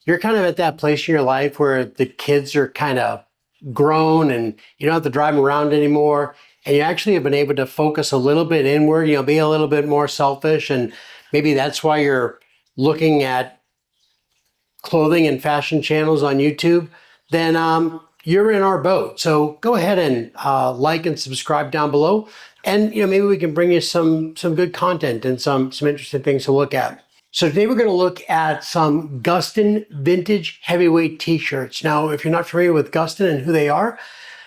you're kind of at that place in your life where the kids are kind of grown and you don't have to drive them around anymore. And you actually have been able to focus a little bit inward, be a little bit more selfish. And maybe that's why you're looking at clothing and fashion channels on YouTube, then you're in our boat. So go ahead and like and subscribe down below. And maybe we can bring you some good content and some interesting things to look at. So today we're going to look at some Gustin vintage heavyweight t-shirts. Now, if you're not familiar with Gustin and who they are,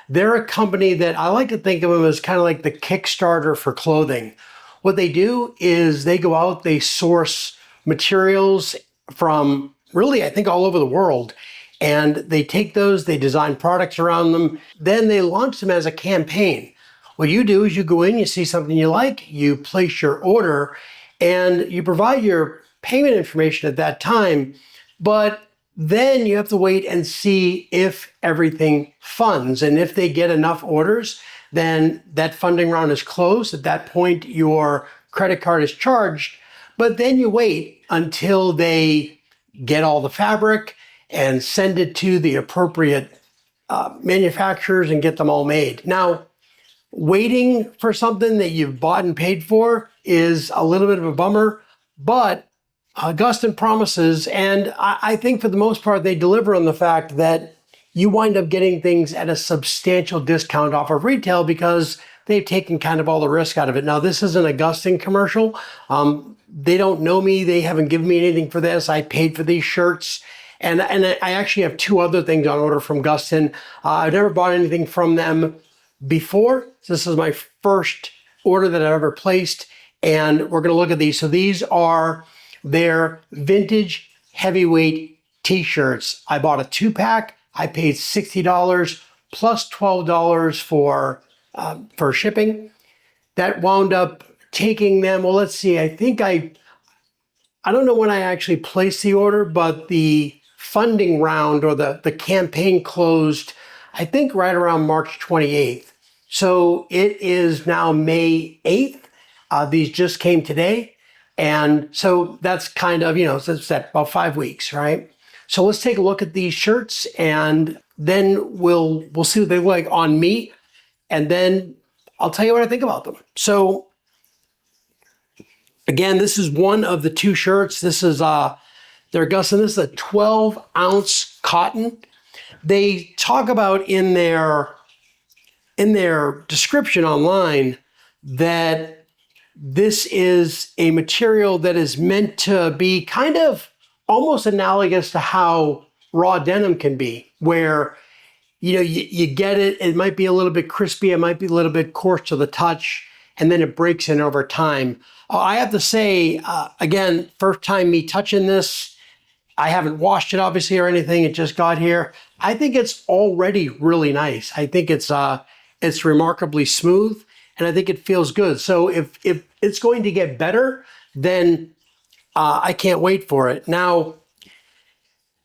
they're a company that I like to think of them as kind of like the Kickstarter for clothing. What they do is they go out, they source materials from really, I think, all over the world. And they take those, they design products around them, then they launch them as a campaign. What you do is you go in, you see something you like, you place your order, and you provide your payment information at that time, but then you have to wait and see if everything funds. And if they get enough orders, then that funding round is closed. At that point, your credit card is charged, but then you wait until they get all the fabric and send it to the appropriate manufacturers and get them all made. Now, waiting for something that you've bought and paid for is a little bit of a bummer, but Gustin promises, and I think for the most part, they deliver on the fact that you wind up getting things at a substantial discount off of retail because they've taken kind of all the risk out of it. Now, this isn't a Gustin commercial. They don't know me. They haven't given me anything for this. I paid for these shirts. And I actually have two other things on order from Gustin. I've never bought anything from them before. This is my first order that I've ever placed. And we're going to look at these. So these are their vintage heavyweight t-shirts. I bought a 2-pack. I paid $60 plus $12 for shipping. That wound up taking them, well, let's see, I think I don't know when I actually placed the order, but the funding round or the campaign closed, I think right around March 28th. So it is now May 8th. These just came today. And so that's kind of, so it's about 5 weeks, right? So let's take a look at these shirts and then we'll see what they look like on me. And then I'll tell you what I think about them. So again, this is one of the two shirts. This is their Gustin. This is a 12-ounce cotton. They talk about in their description online that this is a material that is meant to be kind of almost analogous to how raw denim can be, where you get it, it might be a little bit crispy, it might be a little bit coarse to the touch, and then it breaks in over time. I have to say, again, first time me touching this, I haven't washed it obviously or anything, it just got here. I think it's already really nice. I think it's remarkably smooth, and I think it feels good. So if it's going to get better, then I can't wait for it. Now,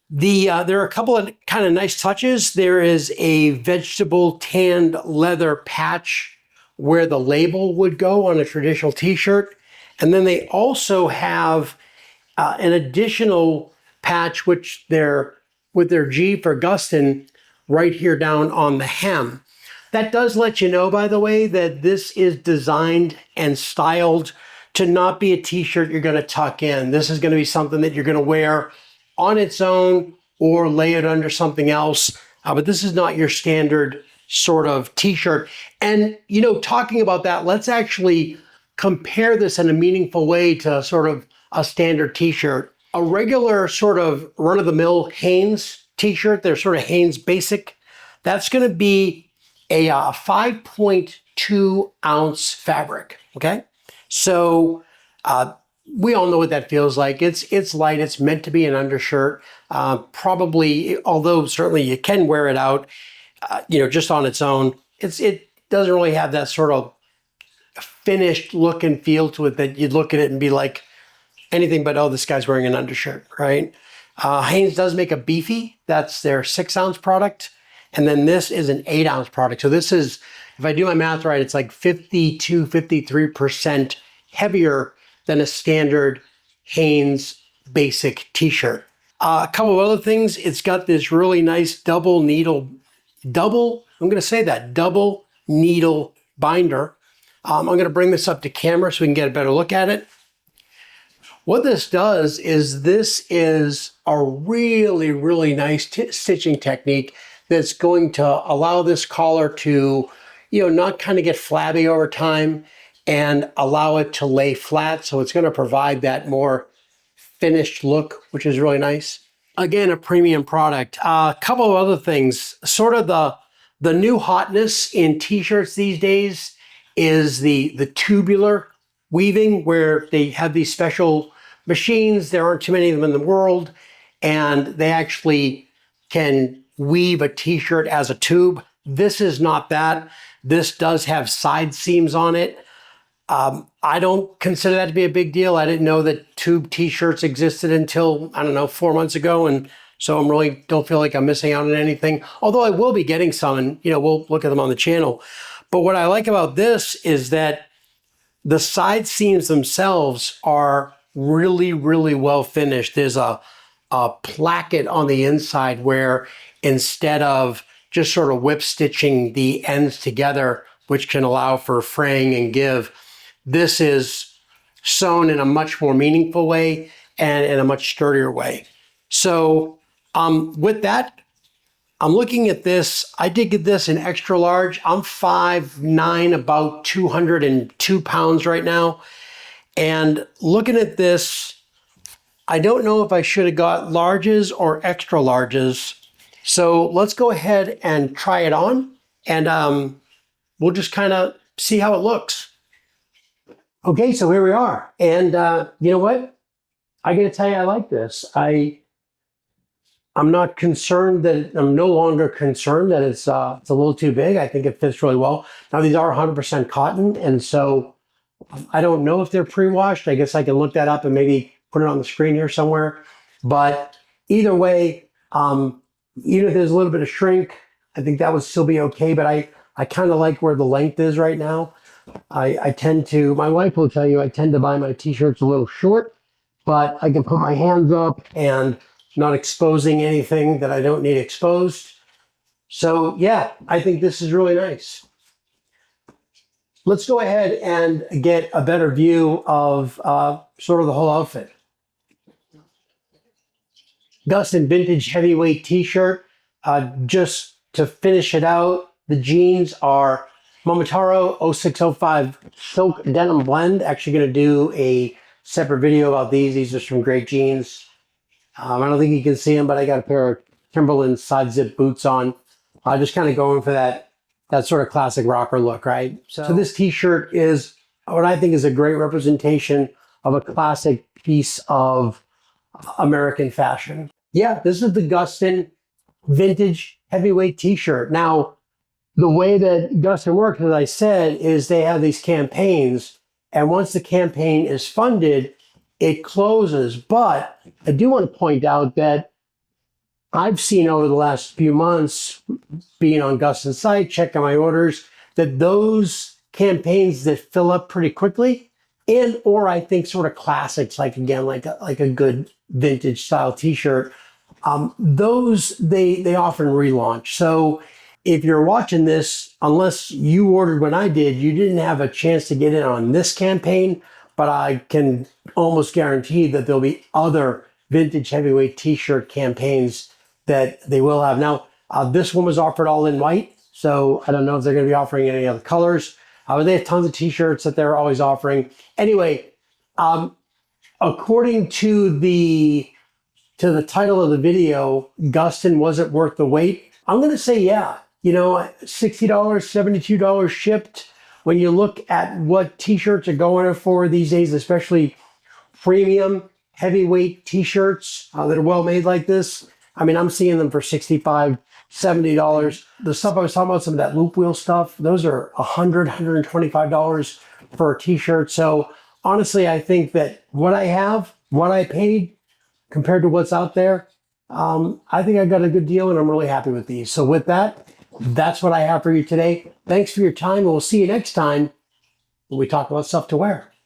there are a couple of kind of nice touches. There is a vegetable tanned leather patch where the label would go on a traditional t-shirt. And then they also have an additional patch, which with their G for Gustin right here down on the hem. That does let you know, by the way, that this is designed and styled to not be a t-shirt you're going to tuck in. This is going to be something that you're going to wear on its own or lay it under something else. But this is not your standard sort of t-shirt. And, talking about that, let's actually compare this in a meaningful way to sort of a standard t-shirt. A regular sort of run-of-the-mill Hanes t-shirt, they're sort of Hanes Basic, that's going to be a 5.2 ounce fabric, okay? So we all know what that feels like. It's light, it's meant to be an undershirt. Probably, although certainly you can wear it out, just on its own. It doesn't really have that sort of finished look and feel to it that you'd look at it and be like anything but, oh, this guy's wearing an undershirt, right? Hanes does make a beefy. That's their 6-ounce product. And then this is an 8-ounce product. So this is, if I do my math right, it's like 52, 53% heavier than a standard Hanes Basic t-shirt. A couple of other things. It's got this really nice double needle, I'm going to say that, double needle binder. I'm going to bring this up to camera so we can get a better look at it. What this does is this is a really, really nice stitching technique that's going to allow this collar to, not kind of get flabby over time and allow it to lay flat. So it's going to provide that more finished look, which is really nice. Again, a premium product. A couple of other things. Sort of the new hotness in t-shirts these days is the tubular weaving, where they have these special machines. There aren't too many of them in the world, and they actually can weave a t-shirt as a tube. This is not that. This does have side seams on it. I don't consider that to be a big deal. I didn't know that tube t-shirts existed until, 4 months ago. And so I'm really don't feel like I'm missing out on anything. Although I will be getting some, and we'll look at them on the channel. But what I like about this is that the side seams themselves are really, really well finished. There's a placket on the inside where instead of just sort of whip stitching the ends together, which can allow for fraying and give, this is sewn in a much more meaningful way and in a much sturdier way. So with that, I'm looking at this. I did get this in extra large. I'm 5'9", about 202 pounds right now. And looking at this, I don't know if I should have got larges or extra larges. So let's go ahead and try it on, and we'll just kind of see how it looks. Okay, so here we are. And you know what? I got to tell you, I like this. I'm not concerned that, I'm no longer concerned that it's a little too big. I think it fits really well. Now, these are 100% cotton, and so I don't know if they're pre-washed. I guess I can look that up and maybe put it on the screen here somewhere. But either way, even if there's a little bit of shrink, I think that would still be okay. But I kind of like where the length is right now. I tend to, my wife will tell you, I tend to buy my t-shirts a little short, but I can put my hands up and not exposing anything that I don't need exposed. So yeah, I think this is really nice. Let's go ahead and get a better view of sort of the whole outfit. Gustin vintage heavyweight t-shirt. Just to finish it out, the jeans are Momotaro 0605 Silk Denim Blend. Actually going to do a separate video about these. These are some great jeans. I don't think you can see them, but I got a pair of Timberland side zip boots on. Just kind of going for that sort of classic rocker look, right? So this t-shirt is what I think is a great representation of a classic piece of American fashion. Yeah, this is the Gustin vintage heavyweight t-shirt. Now, the way that Gustin works, as I said, is they have these campaigns, and once the campaign is funded, it closes. But I do want to point out that I've seen over the last few months, being on Gustin's site, checking my orders, that those campaigns that fill up pretty quickly, and or I think sort of classics, like again, like a good vintage style t-shirt, those they often relaunch. So if you're watching this, unless you ordered when I did, you didn't have a chance to get in on this campaign, but I can almost guarantee that there'll be other vintage heavyweight t-shirt campaigns that they will have. Now, this one was offered all in white, so I don't know if they're going to be offering any other colors. But they have tons of t-shirts that they're always offering. Anyway, according to the title of the video, Gustin, was it worth the wait? I'm going to say yeah. $60, $72 shipped. When you look at what t-shirts are going for these days, especially premium heavyweight t-shirts that are well made like this, I mean, I'm seeing them for $65, $70. The stuff I was talking about, some of that loop wheel stuff, those are $100, $125 for a t-shirt. So honestly, I think that what I have, what I paid compared to what's out there, I think I got a good deal, and I'm really happy with these. So with that, that's what I have for you today. Thanks for your time, and we'll see you next time when we talk about stuff to wear.